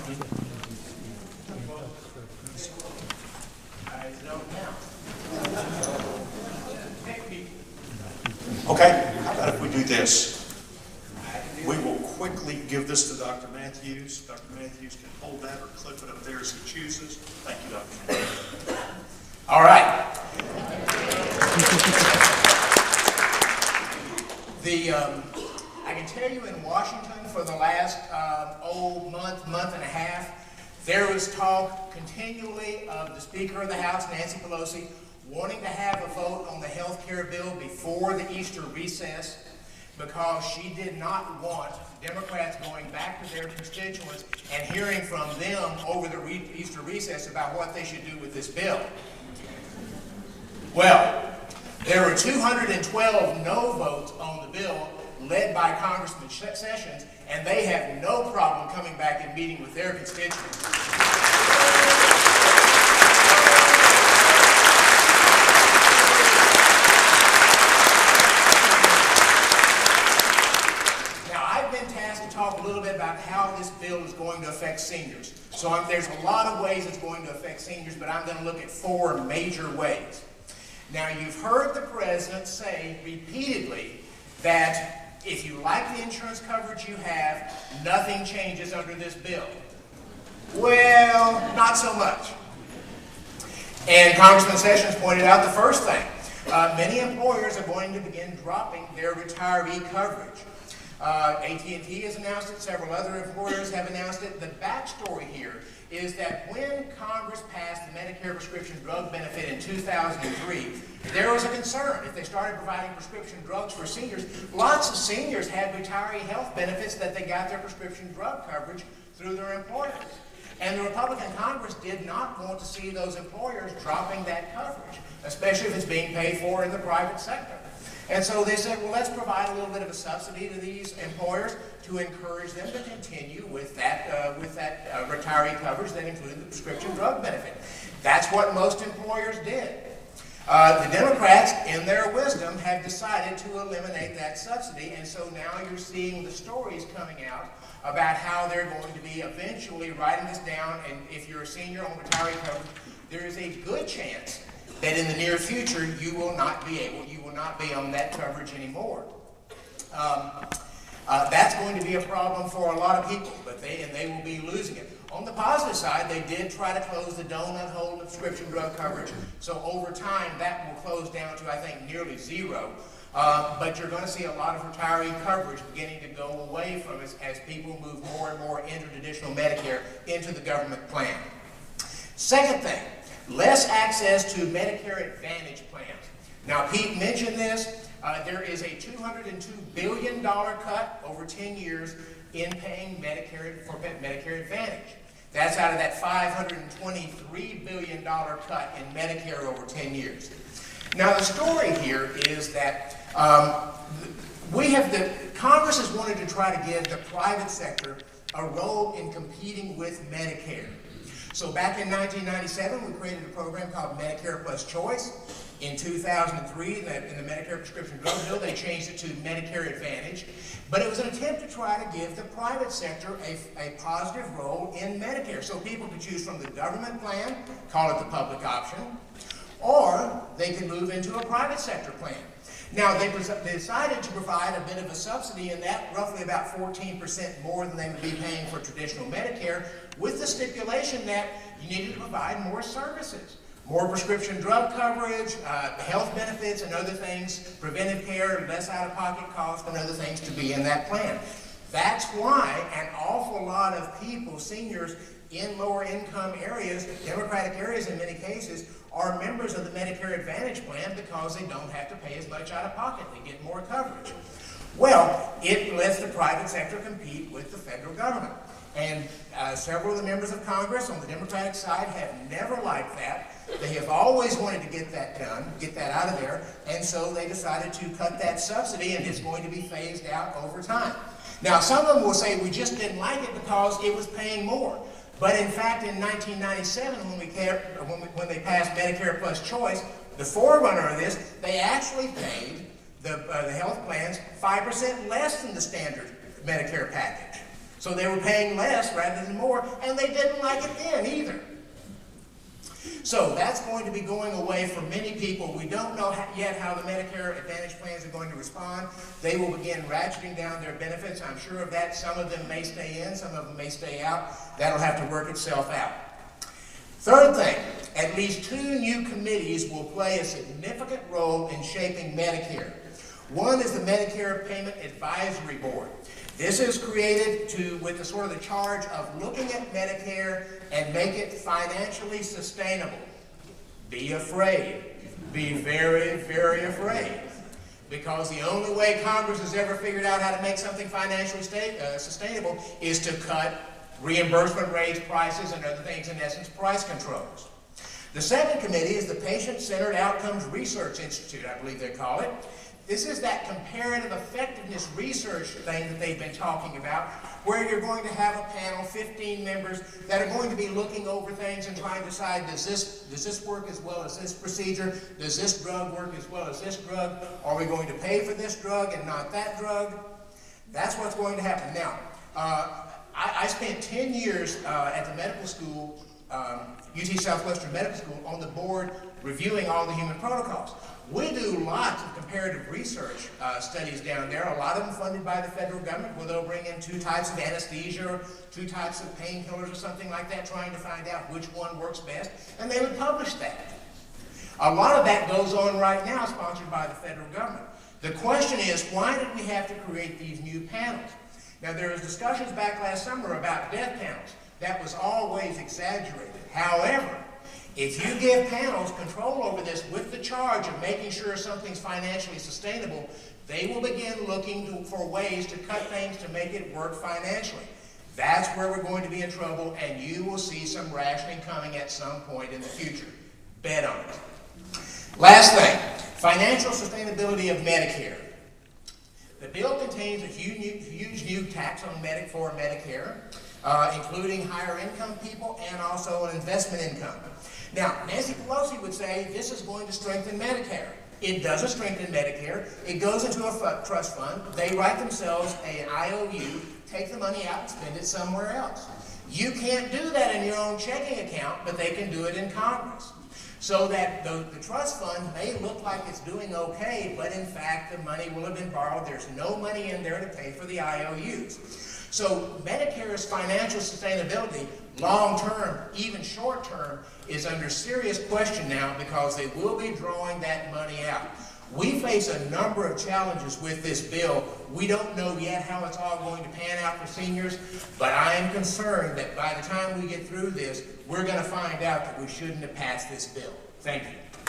Okay, how about if we do this? We will quickly give this to Dr. Matthews. Dr. Matthews can hold that or clip it up there as he chooses. Thank you, Dr. Matthews. All right. I can tell you in Washington for the last month and a half, there was talk continually of the Speaker of the House, Nancy Pelosi, wanting to have a vote on the health care bill before the Easter recess because she did not want Democrats going back to their constituents and hearing from them over the Easter recess about what they should do with this bill. Well, there were 212 no votes on the bill led by Congressman Sessions, and they have no problem coming back and meeting with their constituents. Talk a little bit about how this bill is going to affect seniors. So there's a lot of ways it's going to affect seniors, but I'm going to look at 4 major ways. Now, you've heard the president say repeatedly that if you like the insurance coverage you have, nothing changes under this bill. Well, not so much. And Congressman Sessions pointed out the first thing. Many employers are going to begin dropping their retiree coverage. AT&T has announced it, several other employers have announced it. The backstory here is that when Congress passed the Medicare prescription drug benefit in 2003, there was a concern. If they started providing prescription drugs for seniors, lots of seniors had retiree health benefits that they got their prescription drug coverage through their employers. And the Republican Congress did not want to see those employers dropping that coverage, especially if it's being paid for in the private sector. And so they said, well, let's provide a little bit of a subsidy to these employers to encourage them to continue with that retiree coverage that included the prescription drug benefit. That's what most employers did. The Democrats, in their wisdom, have decided to eliminate that subsidy, and so now you're seeing the stories coming out about how they're going to be eventually writing this down, and if you're a senior on retiree coverage, there is a good chance that in the near future you will not be on that coverage anymore. That's going to be a problem for a lot of people, but they will be losing it. On the positive side, they did try to close the donut hole of prescription drug coverage, so over time that will close down to, I think, nearly zero. But you're going to see a lot of retiree coverage beginning to go away from us as people move more and more into traditional Medicare, into the government plan. Second thing, less access to Medicare Advantage plans. Now, Pete mentioned this. There is a $202 billion cut over 10 years in paying Medicare for Medicare Advantage. That's out of that $523 billion cut in Medicare over 10 years. Now, the story here is that Congress has wanted to try to give the private sector a role in competing with Medicare. So back in 1997, we created a program called Medicare Plus Choice. In 2003, in the Medicare prescription drug bill, they changed it to Medicare Advantage. But it was an attempt to try to give the private sector a positive role in Medicare. So people could choose from the government plan, call it the public option, or they could move into a private sector plan. Now, they decided to provide a bit of a subsidy in that, roughly about 14% more than they would be paying for traditional Medicare, with the stipulation that you needed to provide more services. More prescription drug coverage, health benefits and other things, preventive care, less out-of-pocket costs and other things to be in that plan. That's why an awful lot of people, seniors in lower income areas, Democratic areas in many cases, are members of the Medicare Advantage plan because they don't have to pay as much out of pocket. They get more coverage. Well, it lets the private sector compete with the federal government. And several of the members of Congress on the Democratic side have never liked that. They have always wanted to get that done, get that out of there, and so they decided to cut that subsidy, and it's going to be phased out over time. Now, some of them will say we just didn't like it because it was paying more. But in fact, in 1997, when they passed Medicare Plus Choice, the forerunner of this, they actually paid the health plans 5% less than the standard Medicare package. So they were paying less rather than more, and they didn't like it then either. So that's going to be going away for many people. We don't know yet how the Medicare Advantage plans are going to respond. They will begin ratcheting down their benefits. I'm sure of that. Some of them may stay in, some of them may stay out. That'll have to work itself out. Third thing, at least 2 new committees will play a significant role in shaping Medicare. One is the Medicare Payment Advisory Board. This is created with the sort of the charge of looking at Medicare and make it financially sustainable. Be afraid. Be very, very afraid. Because the only way Congress has ever figured out how to make something financially sustainable is to cut reimbursement rates, prices, and other things, in essence, price controls. The second committee is the Patient-Centered Outcomes Research Institute, I believe they call it. This is that comparative effectiveness research thing that they've been talking about, where you're going to have a panel, 15 members, that are going to be looking over things and trying to decide, does this work as well as this procedure? Does this drug work as well as this drug? Are we going to pay for this drug and not that drug? That's what's going to happen. Now, I spent 10 years at the medical school, UT Southwestern Medical School, on the board reviewing all the human protocols. We do lots of comparative research studies down there, a lot of them funded by the federal government, where they'll bring in 2 types of anesthesia or 2 types of painkillers or something like that, trying to find out which one works best, and they would publish that. A lot of that goes on right now, sponsored by the federal government. The question is, why did we have to create these new panels? Now, there was discussions back last summer about death panels. That was always exaggerated. However, if you give panels control over this with the charge of making sure something's financially sustainable, they will begin looking for ways to cut things to make it work financially. That's where we're going to be in trouble, and you will see some rationing coming at some point in the future. Bet on it. Last thing, financial sustainability of Medicare. The bill contains a huge new tax on for Medicare, including higher income people and also an investment income. Now, Nancy Pelosi would say this is going to strengthen Medicare. It doesn't strengthen Medicare. It goes into a trust fund. They write themselves an IOU, take the money out and spend it somewhere else. You can't do that in your own checking account, but they can do it in Congress. So that the trust fund may look like it's doing okay, but in fact the money will have been borrowed. There's no money in there to pay for the IOUs. So Medicare's financial sustainability, long-term, even short-term, is under serious question now because they will be drawing that money out. We face a number of challenges with this bill. We don't know yet how it's all going to pan out for seniors, but I am concerned that by the time we get through this, we're going to find out that we shouldn't have passed this bill. Thank you.